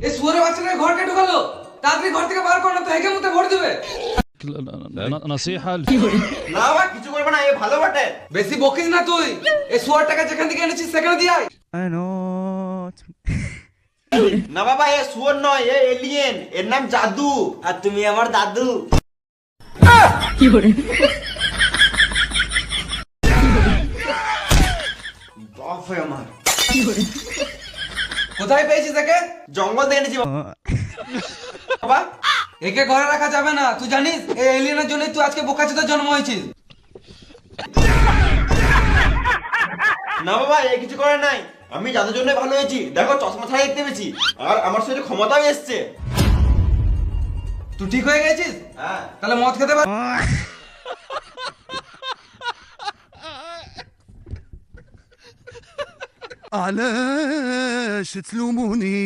এই শুয়োরের বাচ্চাটা ঘরকে ঢুকালো, তাড়াতাড়ি ঘর থেকে বার কর না তো হেগে মুতে ভরে দিবে। نصيحة না বাবা কিছু করবে না, এ ভালো বটে। বেশি বকিস না তুই, এই শুয়োরটাকে যেখান থেকে এনেছিস সেখানে দিয়ে আয়। না বাবা এ শুয়োর নয়, এ এলিয়েন, এর নাম জাদু। আর তুমি আমার দাদু। বাপ রে আমার। কোথায় পেয়েছিস একে? জঙ্গল থেকে এনেছি বাবা। একে ঘরে রাখা যাবে না, তুই জানিস এই এলিয়েনের জন্যই তুই আজকে বোকাচোদার জন্ম হয়েছিস। না বাবা এ কিছু করে নাই, আমি জাদুর জন্য ভালো হয়েছি। দেখো চশমা ছাড়া দেখতে পেয়েছি, আর আমার শরীরে ক্ষমতাও এসছে। তুই ঠিক হয়ে গেছিস? হ্যাঁ। তাহলে মদ খেতে পার। علاش تلوموني